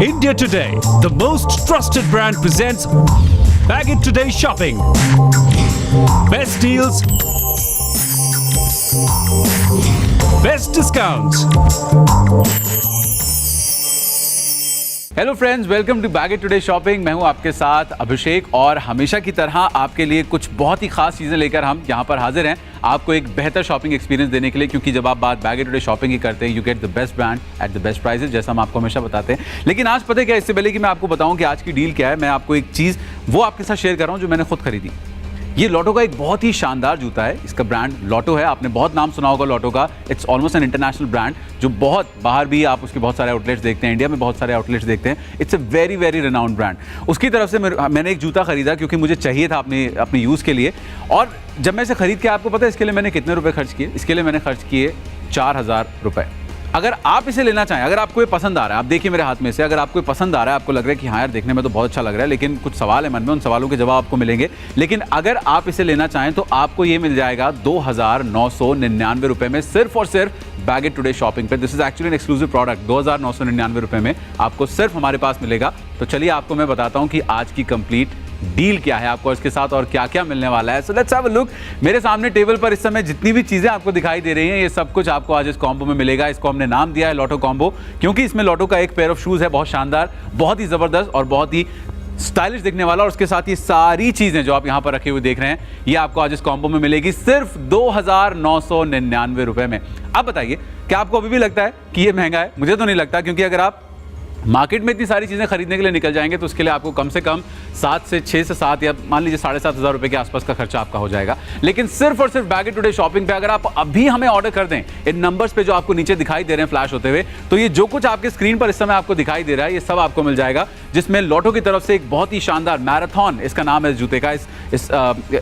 India Today, the most trusted brand, presents Bag It Today Shopping. Best deals, best discounts. Hello friends, welcome to bag it today shopping. मैं हूं आपके साथ अभिषेक और हमेशा की तरह आपके लिए कुछ बहुत ही खास चीज़ें लेकर हम यहां पर हाजिर हैं आपको एक बेहतर शॉपिंग एक्सपीरियंस देने के लिए, क्योंकि जब आप बात बैग इट टुडे शॉपिंग की करते हैं, you get the best brand at the best prices, जैसा हम आपको हमेशा बताते हैं। लेकिन आज पता है क्या, इससे पहले कि मैं आपको बताऊं कि आज की डील क्या है, मैं आपको एक चीज़ वो आपके साथ शेयर कर रहा हूँ जो मैंने खुद खरीदी। ये लॉटो का एक बहुत ही शानदार जूता है। इसका ब्रांड लॉटो है, आपने बहुत नाम सुना होगा लॉटो का। It's almost an international brand जो बहुत बाहर भी आप उसके बहुत सारे आउटलेट्स देखते हैं, इंडिया में बहुत सारे आउटलेट्स देखते हैं। It's a very very renowned brand. उसकी तरफ से मैंने एक जूता खरीदा क्योंकि मुझे चाहिए था अपने यूज़ के लिए। और जब मैं इसे खरीद के, आपको पता है इसके लिए मैंने कितने रुपये खर्च किए? इसके लिए मैंने खर्च किए 4000 रुपये। अगर आप इसे लेना चाहें, अगर आपको ये पसंद आ रहा है, आप देखिए मेरे हाथ में से, अगर आपको ये पसंद आ रहा है, आपको लग रहा है कि हाँ यार देखने में तो बहुत अच्छा लग रहा है, लेकिन कुछ सवाल है मन में, उन सवालों के जवाब आपको मिलेंगे। लेकिन अगर आप इसे लेना चाहें तो आपको ये मिल जाएगा 2999 रुपये में, सिर्फ और सिर्फ बैग इट टुडे शॉपिंग पे। This is actually an exclusive product. 2999 रुपये में आपको सिर्फ हमारे पास मिलेगा। तो चलिए आपको मैं बताता हूँ कि आज की कंप्लीट डील क्या है, आपको इसके साथ और क्या क्या मिलने वाला है। So let's have a look. मेरे सामने टेबल पर इस समय जितनी भी चीज़ें आपको दिखाई दे रही हैं, ये सब कुछ आपको आज इस कॉम्बो में मिलेगा। इसको हमने नाम दिया है लॉटो कॉम्बो, क्योंकि इसमें लॉटो का एक पेयर ऑफ शूज़ है, बहुत शानदार, बहुत ही ज़बरदस्त और बहुत ही स्टाइलिश दिखने वाला। और उसके साथ ये सारी चीज़ें जो आप यहाँ पर रखे हुए देख रहे हैं, ये आपको आज इस कॉम्बो में मिलेगी सिर्फ 2999 रुपये में। अब बताइए, क्या आपको अभी भी लगता है कि ये महंगा है? मुझे तो नहीं लगता, क्योंकि अगर आप मार्केट में इतनी सारी चीज़ें खरीदने के लिए निकल जाएंगे तो उसके लिए आपको कम से कम 6 से 7 या मान लीजिए 7500 रुपये के आसपास का खर्चा आपका हो जाएगा। लेकिन सिर्फ और सिर्फ बैग इट टुडे शॉपिंग पे अगर आप अभी हमें ऑर्डर कर दें इन नंबर्स पे जो आपको नीचे दिखाई दे रहे हैं फ्लैश होते हुए, तो ये जो कुछ आपके स्क्रीन पर इस समय आपको दिखाई दे रहा है, ये सब आपको मिल जाएगा। जिसमें लॉटो की तरफ से एक बहुत ही शानदार मैराथन, इसका नाम है जूते का, इस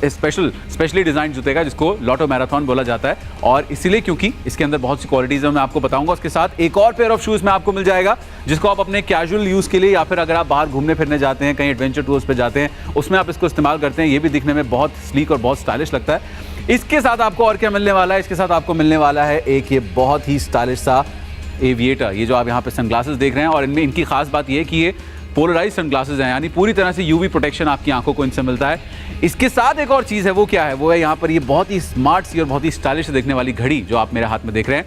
स्पेशली डिजाइन जूते का, जिसको लॉटो मैराथन बोला जाता है। और इसीलिए क्योंकि इसके अंदर बहुत सी क्वालिटीज है, मैं आपको बताऊंगा। उसके साथ एक और पेयर ऑफ शूज में आपको मिल जाएगा, जिसको आप अपने कैजुअल यूज के लिए, या फिर अगर आप बाहर घूमने फिरने जाते हैं, कहीं एडवेंचर टूर्स पे जाते हैं, उसमें आप इसको इस्तेमाल करते हैं। ये भी दिखने में बहुत स्लीक और बहुत स्टाइलिश लगता है। इसके साथ आपको और क्या मिलने वाला है? इसके साथ आपको मिलने वाला है एक ये बहुत ही स्टाइलिश सा एविएटर। ये जो आप यहाँ पे सनग्लासेस देख रहे हैं, और इनमें इनकी खास बात ये है कि ये पोलराइज सनग्लासेस हैं, यानी पूरी तरह से यूवी प्रोटेक्शन आपकी आंखों को इनसे मिलता है। इसके साथ एक और चीज़ है, वो क्या है? वो है यहाँ पर ये बहुत ही स्मार्ट सी और बहुत ही स्टाइलिश देखने वाली घड़ी, जो आप मेरे हाथ में देख रहे हैं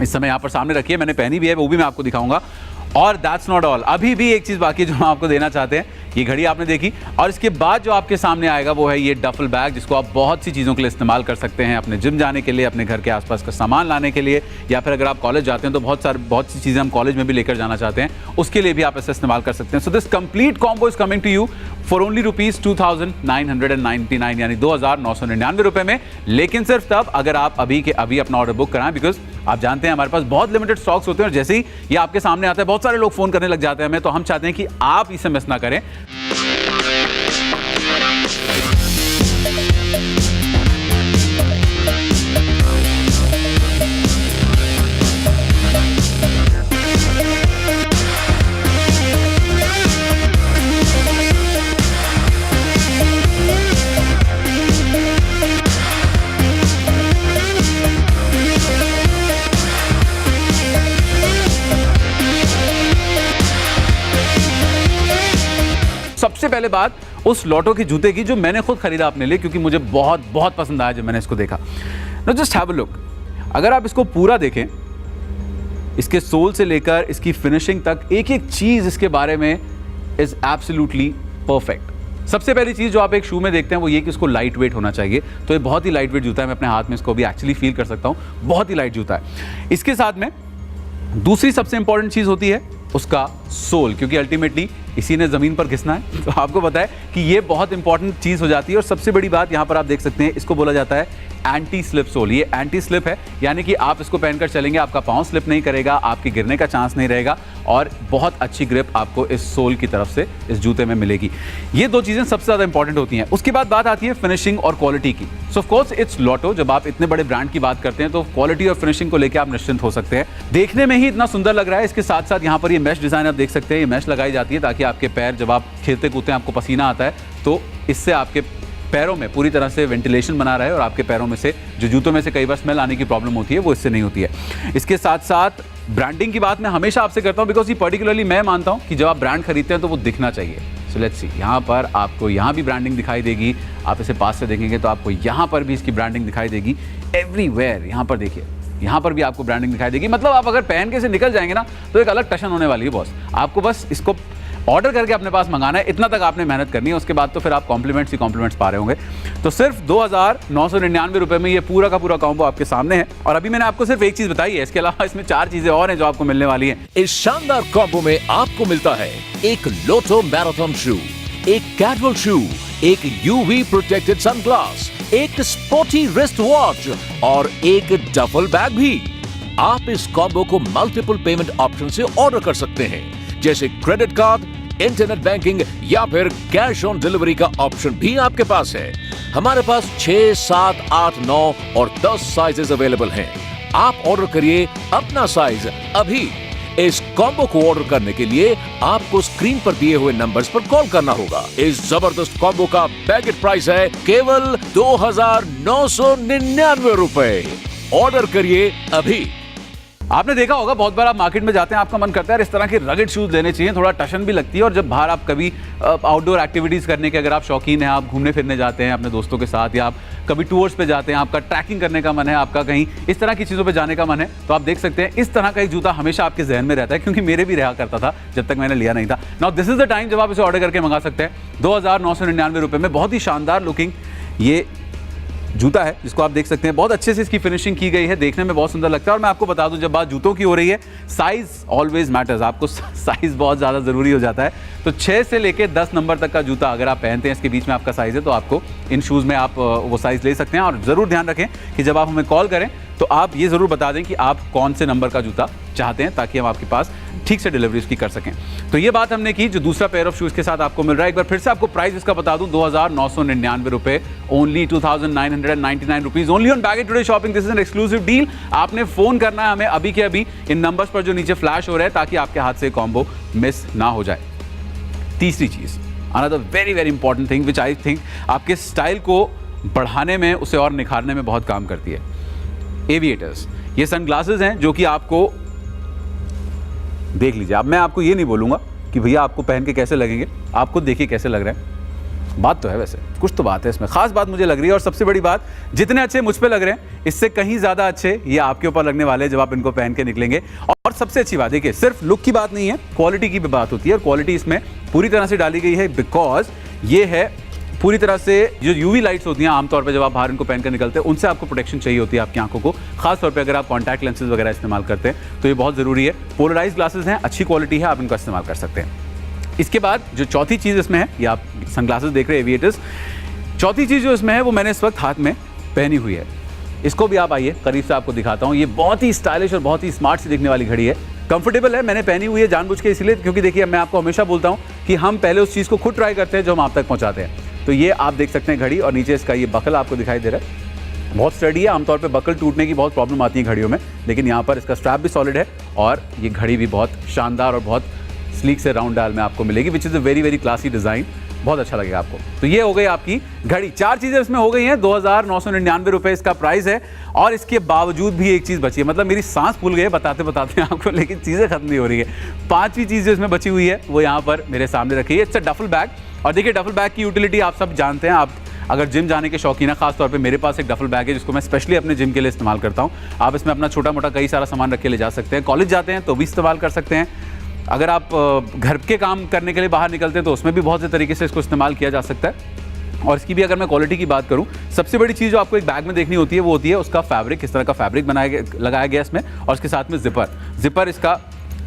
इस समय यहाँ पर सामने रखी है। मैंने पहनी भी है, वो भी मैं आपको दिखाऊंगा। और दैट्स नॉट ऑल, अभी भी एक चीज़ बाकी है जो हम आपको देना चाहते हैं। ये घड़ी आपने देखी, और इसके बाद जो आपके सामने आएगा वो है ये डफल बैग, जिसको आप बहुत सी चीज़ों के लिए इस्तेमाल कर सकते हैं। अपने जिम जाने के लिए, अपने घर के आसपास का सामान लाने के लिए, या फिर अगर आप कॉलेज जाते हैं तो बहुत सी चीज़ें हम कॉलेज में भी लेकर जाना चाहते हैं, उसके लिए भी आप इसे इस्तेमाल कर सकते हैं। So this complete combo is coming to you for only ₹2999, यानी 2999 रुपये में। लेकिन सिर्फ तब अगर आप अभी के अभी अपना ऑर्डर बुक कराएं, बिकॉज आप जानते हैं हमारे पास बहुत लिमिटेड स्टॉक्स होते हैं, और जैसे ही ये आपके सामने आता है बहुत सारे लोग फ़ोन करने लग जाते हैं हमें, तो हम चाहते हैं कि आप इसे मिस ना करें। सबसे पहले बात उस लॉटो के जूते की जो मैंने खुद खरीदा अपने लिए, क्योंकि मुझे बहुत बहुत पसंद आया जब मैंने इसको देखा। Now just have a look. अगर आप इसको पूरा देखें, इसके सोल से लेकर इसकी फिनिशिंग तक, एक एक चीज़ इसके बारे में इज एब्सोल्युटली परफेक्ट। सबसे पहली चीज़ जो आप एक शू में देखते हैं वो ये कि इसको लाइट वेट होना चाहिए। तो ये बहुत ही लाइट वेट जूता है, मैं अपने हाथ में इसको भी एक्चुअली फील कर सकता हूँ, बहुत ही लाइट जूता है। इसके साथ में दूसरी सबसे इंपॉर्टेंट चीज़ होती है उसका सोल, क्योंकि अल्टीमेटली इसी ने ज़मीन पर घिसना है। तो आपको पता है कि ये बहुत इंपॉर्टेंट चीज़ हो जाती है। और सबसे बड़ी बात यहाँ पर आप देख सकते हैं, इसको बोला जाता है एंटी स्लिप सोल। ये एंटी स्लिप है, यानी कि आप इसको पहनकर चलेंगे, आपका पाँव स्लिप नहीं करेगा, आपके गिरने का चांस नहीं रहेगा, और बहुत अच्छी ग्रिप आपको इस सोल की तरफ से इस जूते में मिलेगी। ये दो चीज़ें सबसे ज़्यादा इंपॉर्टेंट होती हैं। उसके बाद बात आती है फिनिशिंग और क्वालिटी की। सो ऑफ कोर्स इट्स लॉटो। जब आप इतने बड़े ब्रांड की बात करते हैं तो क्वालिटी और फिनिशिंग को लेकर आप निश्चिंत हो सकते हैं। देखने में ही इतना सुंदर लग रहा है। इसके साथ साथ यहाँ पर ये मैश डिज़ाइन आप देख सकते हैं, ये मैश लगाई जाती है ताकि आपके पैर, जब आप खेलते कूदते हैं, आपको पसीना आता है, तो इससे आपके पैरों में पूरी तरह से वेंटिलेशन बना रहा है और आपके पैरों में से जो जूतों में से कई बार स्मेल आने की प्रॉब्लम होती है वो इससे नहीं होती है। इसके साथ साथ ब्रांडिंग की बात मैं हमेशा आपसे करता हूँ, बिकॉज ये पर्टिकुलरली मैं मानता हूँ कि जब आप ब्रांड खरीदते हैं तो वो दिखना चाहिए। सो लेट्स सी, यहाँ पर आपको यहाँ भी ब्रांडिंग दिखाई देगी, आप इसे पास से देखेंगे तो आपको यहाँ पर भी इसकी ब्रांडिंग दिखाई देगी। एवरीवेयर यहाँ पर देखिए, यहाँ पर भी आपको ब्रांडिंग दिखाई देगी। मतलब आप अगर पहन के से निकल जाएंगे ना तो एक अलग टशन होने वाली है बॉस। आपको बस इसको ऑर्डर करके अपने पास मंगाना है, इतना तक आपने मेहनत करनी है। उसके बाद तो फिर आप कॉम्प्लीमेंट्स ही कॉम्प्लीमेंट्स पा रहे होंगे। तो सिर्फ 2,999 रुपए में ये पूरा का पूरा कॉम्बो आपके सामने है। और अभी मैंने आपको सिर्फ एक चीज बताई है, इसके अलावा इसमें 4 चीजें और हैं जो आपको मिलने वाली हैं। इस शानदार कॉम्बो में आपको मिलता है एक लोटो मैराथन शू, एक कैजुअल शू, एक यूवी प्रोटेक्टेड सनग्लास, एक स्पोर्टी रिस्ट वॉच और एक डफल बैग भी। आप इस कॉम्बो को मल्टीपल पेमेंट ऑप्शन से ऑर्डर कर सकते हैं, जैसे क्रेडिट कार्ड, इंटरनेट बैंकिंग या फिर कैश ऑन डिलीवरी का ऑप्शन भी आपके पास है। हमारे पास 6, 7, 8, 9 और 10 साइजेस अवेलेबल हैं। आप ऑर्डर करिए अपना साइज अभी। इस कॉम्बो को ऑर्डर करने के लिए आपको स्क्रीन पर दिए हुए नंबर्स पर कॉल करना होगा। इस जबरदस्त कॉम्बो का पैकेट प्राइस है केवल 2,999 रुपए। ऑर्डर करिए अभी। आपने देखा होगा बहुत बार आप मार्केट में जाते हैं, आपका मन करता है इस तरह के रगड़ शूज लेने चाहिए, थोड़ा टशन भी लगती है। और जब बाहर आप कभी आउटडोर एक्टिविटीज़ करने के अगर आप शौकीन हैं, आप घूमने फिरने जाते हैं अपने दोस्तों के साथ, या आप कभी टूर्स पे जाते हैं, आपका ट्रैकिंग करने का मन है, आपका कहीं इस तरह की चीज़ों पे जाने का मन है, तो आप देख सकते हैं इस तरह का एक जूता हमेशा आपके जहन में रहता है, क्योंकि मेरे भी रहा करता था जब तक मैंने लिया नहीं था। Now this is the time जब आप इसे ऑर्डर करके मंगा सकते हैं। 2,999 रुपये में बहुत ही शानदार लुकिंग ये जूता है, जिसको आप देख सकते हैं। बहुत अच्छे से इसकी फिनिशिंग की गई है, देखने में बहुत सुंदर लगता है। और मैं आपको बता दूं, जब बात जूतों की हो रही है, साइज ऑलवेज मैटर्स। आपको साइज बहुत ज़्यादा ज़रूरी हो जाता है। तो 6 से लेके 10 नंबर तक का जूता अगर आप पहनते हैं, इसके बीच में आपका साइज़ है, तो आपको इन शूज़ में आप वो साइज़ ले सकते हैं। और ज़रूर ध्यान रखें कि जब आप हमें कॉल करें तो आप ये ज़रूर बता दें कि आप कौन से नंबर का जूता चाहते हैं, ताकि हम आपके पास ठीक से डिलीवरी उसकी कर सकें। तो ये बात हमने की जो दूसरा पेयर ऑफ शूज़ के साथ आपको मिल रहा है। एक बार फिर से आपको प्राइस इसका बता दूं, 2,999 रुपए, only 2,999 rupees, only on bag today shopping. This is an exclusive deal. आपने फ़ोन करना है हमें अभी के अभी इन नंबर्स पर जो नीचे फ्लैश हो रहे हैं, ताकि आपके हाथ से कॉम्बो मिस ना हो जाए। तीसरी चीज़, another very very important thing which I think आपके स्टाइल को बढ़ाने में, उसे और निखारने में बहुत काम करती है, एविएटर्स। ये सनग्लासेस हैं जो कि आपको देख लीजिए। अब मैं आपको ये नहीं बोलूँगा कि भैया आपको पहन के कैसे लगेंगे, आपको देखिए कैसे लग रहे हैं। बात तो है, वैसे कुछ तो बात है इसमें, खास बात मुझे लग रही है। और सबसे बड़ी बात, जितने अच्छे मुझ पे लग रहे हैं, इससे कहीं ज़्यादा अच्छे ये आपके ऊपर लगने वाले हैं जब आप इनको पहन के निकलेंगे। और सबसे अच्छी बात देखिए, सिर्फ लुक की बात नहीं है, क्वालिटी की भी बात होती है। और क्वालिटी इसमें पूरी तरह से डाली गई है, बिकॉज ये है पूरी तरह से जो यूवी लाइट्स होती हैं आमतौर पे जब आप बाहर इनको पहनकर निकलते हैं, उनसे आपको प्रोटेक्शन चाहिए होती है आपकी आंखों को। खास तौर पे अगर आप कॉन्टैक्ट लेंसेज वगैरह इस्तेमाल करते हैं तो ये बहुत ज़रूरी है। पोलराइज ग्लासेस हैं, अच्छी क्वालिटी है, आप इनका इस्तेमाल कर सकते हैं। इसके बाद जो चौथी चीज़ इसमें है, ये आप सनग्लासेस देख रहे हैं एविएटर्स, चौथी चीज़ जो इसमें है वो मैंने इस वक्त हाथ में पहनी हुई है। इसको भी आप आइए करीब से आपको दिखाता हूँ। ये बहुत ही स्टाइलिश और बहुत ही स्मार्ट सी दिखने वाली घड़ी है। कंफर्टेबल है, मैंने पहनी हुई है जानबूझ के इसलिए क्योंकि देखिए मैं आपको हमेशा बोलता हूँ कि हम पहले उस चीज़ को खुद ट्राई करते हैं जो हम आप तक पहुँचाते हैं। तो ये आप देख सकते हैं घड़ी, और नीचे इसका ये बकल आपको दिखाई दे रहा है, बहुत स्टडी है। आमतौर पे बकल टूटने की बहुत प्रॉब्लम आती है घड़ियों में, लेकिन यहाँ पर इसका स्ट्रैप भी सॉलिड है और ये घड़ी भी बहुत शानदार और बहुत स्लीक से राउंड डायल में आपको मिलेगी, which is a very very classy design. बहुत अच्छा लगेगा आपको। तो ये हो गई आपकी घड़ी, 4 चीज़ें इसमें हो गई हैं। 2,999 रुपये इसका प्राइस है। और इसके बावजूद भी एक चीज़ बची है, मतलब मेरी सांस फूल गई है बताते बताते आपको, लेकिन चीज़ें खत्म नहीं हो रही है। 5वीं चीज़ जो इसमें बची हुई है वो यहाँ पर मेरे सामने रखी है। It's a duffel bag. और देखिए डफल बैग की यूटिलिटी आप सब जानते हैं। आप अगर जिम जाने के शौकीन है, खास तौर पे मेरे पास एक डफल बैग है जिसको मैं स्पेशली अपने जिम के लिए इस्तेमाल करता हूँ। आप इसमें अपना छोटा मोटा कई सारा सामान रख के ले जा सकते हैं। कॉलेज जाते हैं तो भी इस्तेमाल कर सकते हैं। अगर आप घर के काम करने के लिए बाहर निकलते हैं तो उसमें भी बहुत से तरीके से इसको इस्तेमाल किया जा सकता है। और इसकी भी अगर मैं क्वालिटी की बात करूं, सबसे बड़ी चीज़ जो आपको एक बैग में देखनी होती है वो होती है उसका फैब्रिक, किस तरह का फैब्रिक लगाया गया इसमें, और इसके साथ में जिपर इसका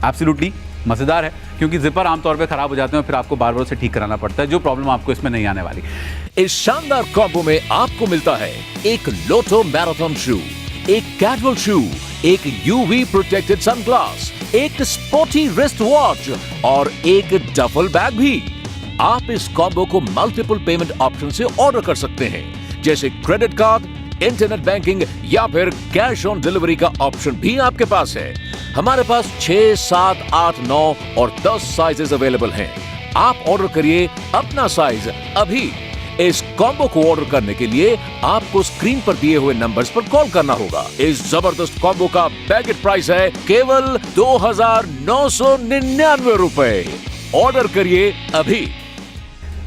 एब्सोल्युटली मज़ेदार है, क्योंकि जिपर आमतौर पे खराब हो जाते हैं और फिर आपको बार बार उसे ठीक कराना पड़ता है, जो प्रॉब्लम आपको इसमें नहीं आने वाली। इस शानदार कॉम्बो में आपको मिलता है एक लोटो मैराथन शू, एक कैजुअल शू, एक यूवी प्रोटेक्टेड सनग्लास, एक स्पोर्टी रिस्ट वॉच और एक डफल बैग भी। आप इस कॉम्बो को मल्टीपल पेमेंट ऑप्शन से ऑर्डर कर सकते हैं, जैसे क्रेडिट कार्ड, इंटरनेट बैंकिंग या फिर कैश ऑन डिलीवरी का ऑप्शन भी आपके पास है। हमारे पास 6, 7, 8, 9 और 10 साइजेस अवेलेबल हैं। आप ऑर्डर करिए अपना साइज अभी। इस कॉम्बो को ऑर्डर करने के लिए आपको स्क्रीन पर दिए हुए नंबर्स पर कॉल करना होगा। इस जबरदस्त कॉम्बो का बैगेट प्राइस है केवल 2,999 रुपए। ऑर्डर करिए अभी।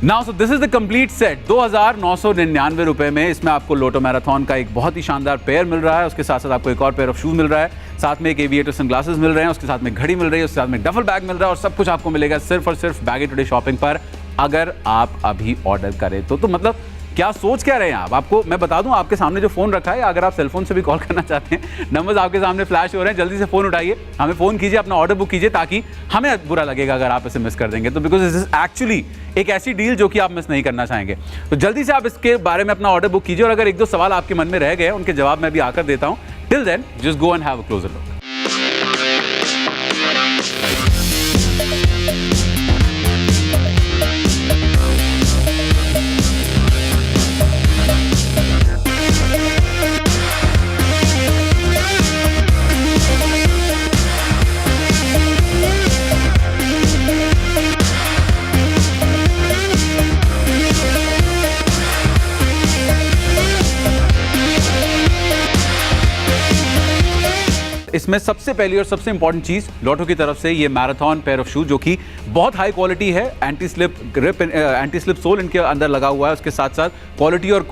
Now so this is the complete set 2,999 रुपए में। इसमें आपको लोटो मैराथन का एक बहुत ही शानदार पेयर मिल रहा है, उसके साथ साथ आपको एक और पेयर ऑफ शूज मिल रहा है, साथ में एक एविएटर सनग्लासेस मिल रहे हैं, उसके साथ में घड़ी मिल रही है, उसके साथ में डफल बैग मिल रहा है, और सब कुछ आपको मिलेगा सिर्फ और सिर्फ बैग टुडे शॉपिंग पर, अगर आप अभी ऑर्डर करें तो मतलब क्या सोच क्या रहे हैं आप? आपको मैं बता दूं, आपके सामने जो फोन रखा है, अगर आप सेलफोन से भी कॉल करना चाहते हैं, नंबर्स आपके सामने फ्लैश हो रहे हैं, जल्दी से फोन उठाइए, हमें फोन कीजिए, अपना ऑर्डर बुक कीजिए, ताकि हमें बुरा लगेगा अगर आप इसे मिस कर देंगे तो, बिकॉज दिस इज एक्चुअली एक ऐसी डील जो कि आप मिस नहीं करना चाहेंगे। तो जल्दी से आप इसके बारे में अपना ऑर्डर बुक कीजिए, और अगर एक दो सवाल आपके मन में रह गए, उनके जवाब मैं भी आकर देता हूं। Till then just go and have a closer look. इसमें सबसे पहली और सबसे इंपॉर्टेंट चीज लोटो की तरफ से ये मैराथन पेयर ऑफ शूज, जो कि बहुत हाई क्वालिटी है, anti slip grip, anti slip sole इनके अंदर लगा हुआ है। उसके साथ साथ क्वालिटी और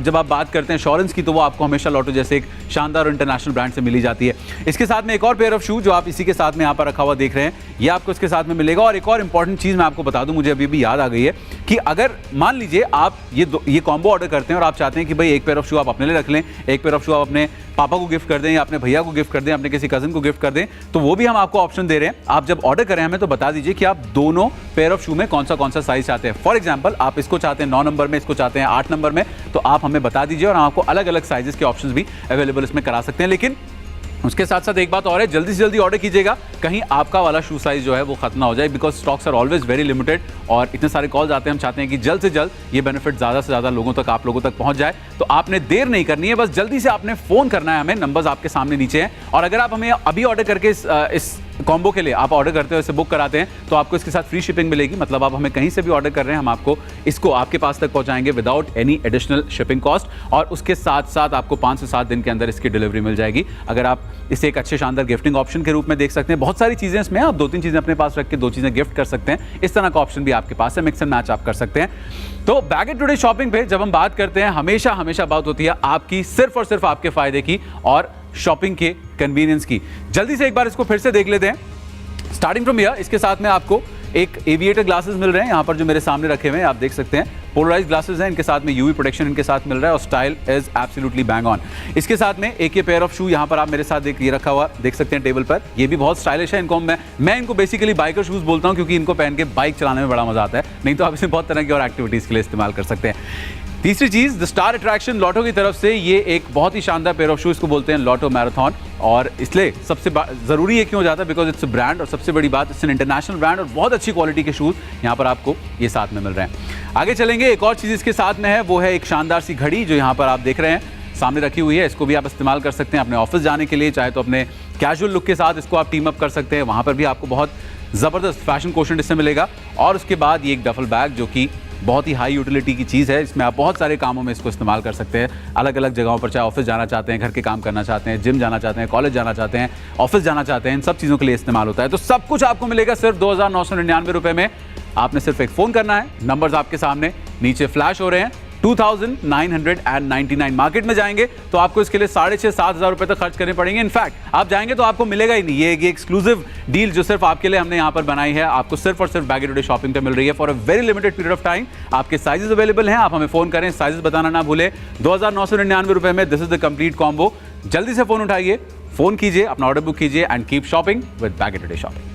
जब आप बात करते हैं इंश्योरेंस की, तो वो आपको हमेशा लोटो जैसे एक शानदार और इंटरनेशनल ब्रांड से मिली जाती है। इसके साथ में एक और पेयर ऑफ शूज जो आप इसी के साथ में यहाँ पर रखा हुआ देख रहे हैं, ये आपको इसके साथ में मिलेगा। और एक और इंपॉर्टेंट चीज मैं आपको बता दूं, मुझे अभी भी याद आ गई है, कि अगर मान लीजिए आप ये कॉम्बो ऑर्डर करते हैं और आप चाहते हैं कि भाई एक पेयर ऑफ शू आप अपने लिए रख लें, एक पेयर ऑफ शू आप अपने पापा को गिफ्ट कर दें, या अपने भैया को गिफ्ट कर दें, अपने किसी कजन को गिफ्ट कर दें, तो वो भी हम आपको ऑप्शन दे रहे हैं। आप जब ऑर्डर करें हमें, तो बता दीजिए कि आप दोनों पेयर ऑफ शू में कौन सा साइज चाहते हैं। फॉर एग्जांपल, आप इसको चाहते हैं 9 नंबर में, इसको चाहते हैं 8 नंबर में, तो आप हमें बता दीजिए और हम आपको अलग अलग साइजेस के ऑप्शंस भी अवेलेबल इसमें करा सकते हैं। लेकिन उसके साथ साथ एक बात और है, जल्दी से जल्दी ऑर्डर कीजिएगा, कहीं आपका वाला शू साइज जो है वो खत्म ना हो जाए, because stocks are always very limited, और इतने सारे कॉल्स आते हैं, हम चाहते हैं कि जल्द से जल्द ये बेनिफिट ज़्यादा से ज़्यादा लोगों तक, आप लोगों तक पहुंच जाए। तो आपने देर नहीं करनी है, बस जल्दी से आपने फ़ोन करना है हमें, नंबर्स आपके सामने नीचे हैं। और अगर आप हमें अभी ऑर्डर करके इस कॉम्बो के लिए आप ऑर्डर करते हो, इसे बुक कराते हैं, तो आपको इसके साथ फ्री शिपिंग मिलेगी। मतलब आप हमें कहीं से भी ऑर्डर कर रहे हैं, हम आपको इसको आपके पास तक पहुंचाएंगे without any additional shipping cost, और उसके साथ साथ आपको 5 से 7 दिन के अंदर इसकी डिलीवरी मिल जाएगी। अगर आप इसे एक अच्छे शानदार गिफ्टिंग ऑप्शन के रूप में देख सकते हैं, बहुत सारी चीज़ें इसमें, आप 2-3 चीज़ें अपने पास रख के 2 चीज़ें गिफ्ट कर सकते हैं, इस तरह का ऑप्शन भी आपके पास है, मिक्स एंड मैच आप कर सकते हैं। तो बैग टुडे शॉपिंग पे जब हम बात करते हैं, हमेशा बात होती है आपकी, सिर्फ और सिर्फ आपके फायदे की और शॉपिंग के कन्वीनियंस की। जल्दी से एक बार इसको फिर से देख लेते हैं। स्टार्टिंग फ्रॉम हियर, इसके साथ में आपको एक एविएटर ग्लासेस मिल रहे हैं, यहाँ पर जो मेरे सामने रखे हुए हैं आप देख सकते हैं, पोलराइज्ड ग्लासेस हैं, इनके साथ में यूवी प्रोटेक्शन इनके साथ मिल रहा है, और style is absolutely bang on. इसके साथ में एक ये पेयर ऑफ शू यहाँ पर आप मेरे साथ ये रखा हुआ देख सकते हैं टेबल पर, ये भी बहुत स्टाइलिश है। इनको मैं इनको बेसिकली बाइकर शूज बोलता हूँ, क्योंकि इनको पहन के बाइक चलाने में बड़ा मजा आता है, नहीं तो आप इसे बहुत तरह की और एक्टिविटीज के लिए इस्तेमाल कर सकते हैं। तीसरी चीज, द स्टार अट्रैक्शन लोटो की तरफ से ये एक बहुत ही शानदार पेयर ऑफ शूज को बोलते हैं लोटो मैराथन, और इसलिए सबसे जरूरी है क्यों हो जाता है, बिकॉज इट्स ब्रांड, और सबसे बड़ी बात इट्स एन इंटरनेशनल ब्रांड, और बहुत अच्छी क्वालिटी के शूज यहाँ पर आपको ये साथ में मिल रहे हैं। आगे चलेंगे, एक और चीज इसके साथ में है, वो है एक शानदार सी घड़ी जो यहाँ पर आप देख रहे हैं सामने रखी हुई है। इसको भी आप इस्तेमाल कर सकते हैं अपने ऑफिस जाने के लिए, चाहे तो अपने कैजुअल लुक के साथ इसको आप टीम अप कर सकते हैं, वहाँ पर भी आपको बहुत ज़बरदस्त फैशन कोशेंट इससे मिलेगा। और उसके बाद ये एक डफल बैग जो कि बहुत ही हाई यूटिलिटी की चीज़ है, इसमें आप बहुत सारे कामों में इसको इस्तेमाल कर सकते हैं, अलग अलग जगहों पर, चाहे ऑफिस जाना चाहते हैं, घर के काम करना चाहते हैं, जिम जाना चाहते हैं, कॉलेज जाना चाहते हैं, ऑफिस जाना चाहते हैं, इन सब चीज़ों के लिए इस्तेमाल होता है। तो सब कुछ आपको मिलेगा सिर्फ 2,999 रुपये में। आपने सिर्फ एक फ़ोन करना है, नंबर्स आपके सामने नीचे फ्लैश हो रहे हैं। 2,999 मार्केट में जाएंगे तो आपको इसके लिए 6,500-7 हज़ार रुपए तक खर्च करने पड़ेंगे। इनफैक्ट आप जाएंगे तो आपको मिलेगा ही नहीं। ये एक्सक्लूसिव डील जो सिर्फ आपके लिए हमने यहाँ पर बनाई है, आपको सिर्फ और सिर्फ बैग टुडे शॉपिंग पे मिल रही है for a very limited period of time. आपके साइजेस अवेलेबल हैं, आप हमें फोन करें, साइजेस बताना ना भूले। 2,999 रुपए में this is the complete combo. जल्दी से फोन उठाइए, फोन कीजिए, अपना ऑर्डर बुक कीजिए and keep shopping with bag today shopping.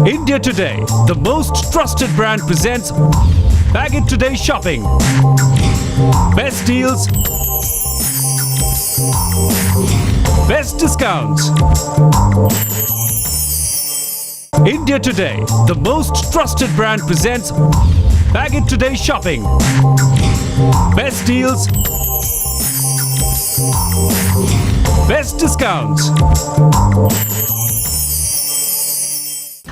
India Today, the most trusted brand, presents Bag it today shopping. Best deals, best discounts. India Today, the most trusted brand, presents Bag it today shopping. Best deals, best discounts.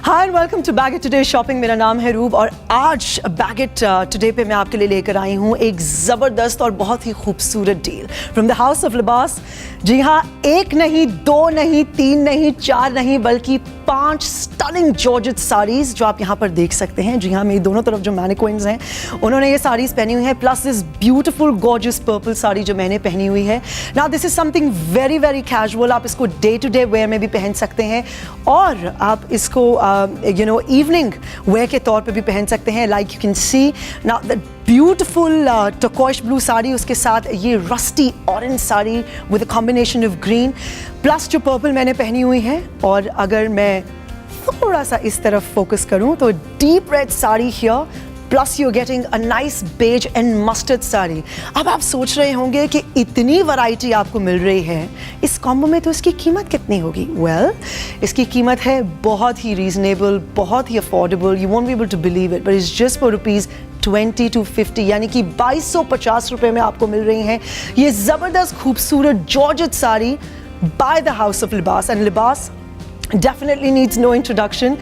Hi and welcome to bag it today shopping. मेरा नाम है रूब और आज bag it today पे मैं आपके लिए लेकर आई हूँ एक ज़बरदस्त और बहुत ही खूबसूरत deal from the house of लिबास। जी हाँ, एक नहीं, दो नहीं, तीन नहीं, चार नहीं, बल्कि 5 स्टनिंग जॉर्जेट साड़ीज़ जो आप यहाँ पर देख सकते हैं। जी हाँ, मेरी दोनों तरफ जो मैनिक्विन्स हैं उन्होंने ये साड़ीज़ पहनी हुई है, plus this beautiful gorgeous purple sari जो मैंने पहनी हुई है। Now this is something very very casual. आप इसको डे टू डे वेयर में भी पहन सकते हैं और आप इसको इवनिंग वेयर के तौर पे भी पहन सकते हैं। Like you can C now the beautiful turquoise blue sari, उसके साथ ये rusty orange sari with a combination of green, plus जो पर्पल मैंने पहनी हुई है। और अगर मैं थोड़ा सा इस तरफ फोकस करूं तो deep red sari here, plus you getting a nice beige and mustard sari. अब आप सोच रहे होंगे कि इतनी वैरायटी आपको मिल रही है इस कॉम्बो में, तो इसकी कीमत कितनी होगी? वेल, इसकी कीमत है बहुत ही रीजनेबल, बहुत ही affordable. You won't be able to believe it, but it's just for ₹20 to 50, यानी कि 2250 रुपए में आपको मिल रही हैं ये ज़बरदस्त खूबसूरत georgette sari by the house of लिबास। एंड लिबास डेफिनेटली नीड्स नो इंट्रोडक्शन।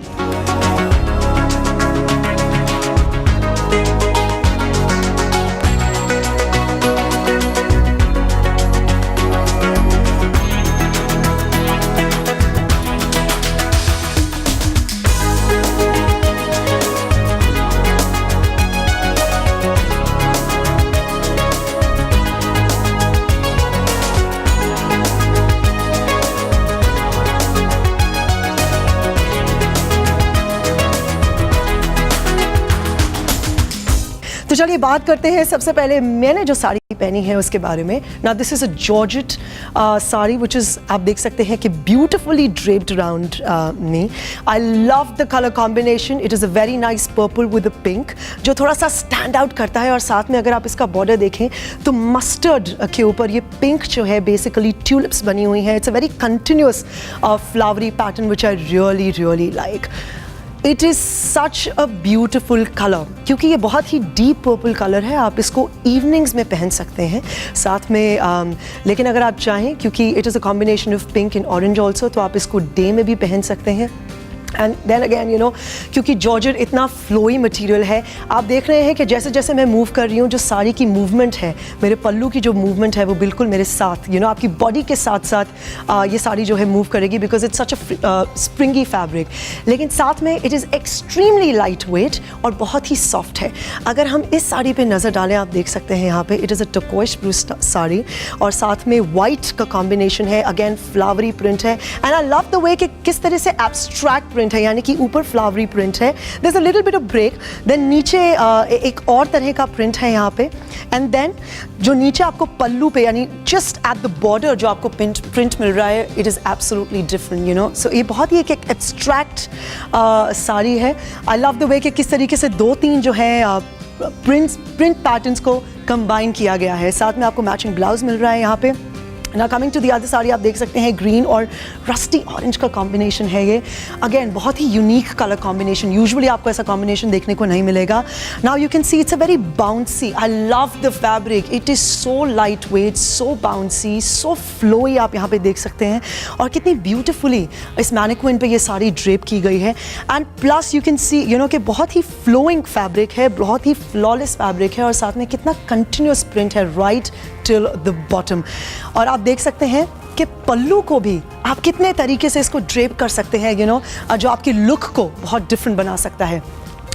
तो चलिए बात करते हैं सबसे पहले मैंने जो साड़ी पहनी है उसके बारे में। Now this is a georgette sari which is, आप देख सकते हैं कि beautifully draped around me. I love the colour combination. It is a very nice purple with a pink जो थोड़ा सा स्टैंड आउट करता है, और साथ में अगर आप इसका बॉर्डर देखें तो मस्टर्ड के ऊपर ये पिंक जो है बेसिकली ट्यूलिप्स बनी हुई हैं। It's a very continuous flowery pattern which I really really like. It is such a beautiful colour, क्योंकि ये बहुत ही डीप पर्पल कलर है। आप इसको इवनिंग्स में पहन सकते हैं साथ में, लेकिन अगर आप चाहें, क्योंकि it is a combination of pink and orange also, तो आप इसको डे में भी पहन सकते हैं। एंड देन अगेन क्योंकि जॉर्जेट इतना फ्लोई मटेरियल है, आप देख रहे हैं कि जैसे जैसे मैं मूव कर रही हूँ जो साड़ी की मूवमेंट है, मेरे पल्लू की जो मूवमेंट है वो बिल्कुल मेरे साथ आपकी बॉडी के साथ साथ ये साड़ी जो है मूव करेगी, because it's such a springy fabric. लेकिन साथ में it is extremely light weight और बहुत ही सॉफ्ट है। अगर हम इस साड़ी पे नज़र डालें, आप देख सकते हैं यहाँ पे it is a turquoise blue sari और साथ में वाइट का कॉम्बिनेशन है। अगेन फ्लावरी प्रिंट है and I love the way कि किस तरह से एब्स्ट्रैक्ट प्रिंट है, यानी कि ऊपर फ्लावरी प्रिंट है, there is a little bit of break, then नीचे एक और तरह का प्रिंट है यहाँ पे, एंड देन जो नीचे आपको पल्लू पे यानी जस्ट एट द बॉर्डर जो आपको प्रिंट मिल रहा है, it is absolutely different so ये बहुत ही एक एब्स्ट्रैक्ट साड़ी है। आई लव द वे कि किस तरीके से 2-3 जो है प्रिंट पैटर्न्स को कंबाइन किया गया है। साथ में आपको मैचिंग ब्लाउज मिल रहा है यहाँ पे। ना coming to the other sari, आप देख सकते हैं ग्रीन और रस्टी ऑरेंज का कॉम्बिनेशन है ये। अगेन बहुत ही यूनिक कलर कॉम्बिनेशन, यूजुअली आपको ऐसा कॉम्बिनेशन देखने को नहीं मिलेगा। Now you can see it's a very bouncy. I love the fabric, it is so light weight, so bouncy, so flowy, आप यहाँ पे देख सकते हैं। और कितनी ब्यूटिफुली इस मैनिक्विन पे ये साड़ी ड्रेप की गई है। एंड प्लस यू कैन सी कि बहुत ही फ्लोइंग फैब्रिक है, बहुत ही फ्लॉलेस फैब्रिक है, और साथ में कितना कंटिन्यूस प्रिंट है राइट टिल द बॉटम। और आप देख सकते हैं कि पल्लू को भी आप कितने तरीके से इसको ड्रेप कर सकते हैं, जो आपकी लुक को बहुत डिफरेंट बना सकता है।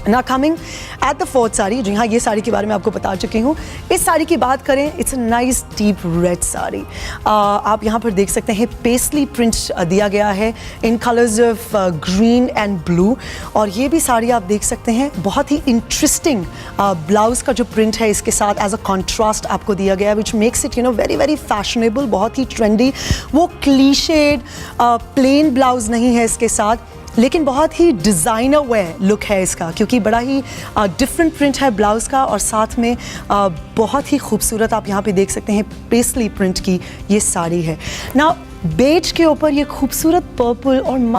ना coming at the fourth sari, जी हाँ, ये साड़ी के बारे में आपको बता चुकी हूँ। इस साड़ी की बात करें, it's a nice deep red sari. आप यहाँ पर देख सकते हैं पेस्टली प्रिंट दिया गया है in colours of green and blue, और ये भी साड़ी आप देख सकते हैं बहुत ही इंटरेस्टिंग ब्लाउज का जो प्रिंट है इसके साथ एज अ कॉन्ट्रास्ट आपको दिया गया है, which makes it very very fashionable, बहुत ही ट्रेंडी। वो क्लीशेड प्लेन ब्लाउज नहीं है इसके साथ, लेकिन बहुत ही डिज़ाइनर वेयर लुक है इसका, क्योंकि बड़ा ही डिफरेंट प्रिंट है ब्लाउज़ का, और साथ में बहुत ही खूबसूरत आप यहाँ पे देख सकते हैं पेस्टली प्रिंट की ये साड़ी है ना। बेज के ऊपर ये खूबसूरत पर्पल और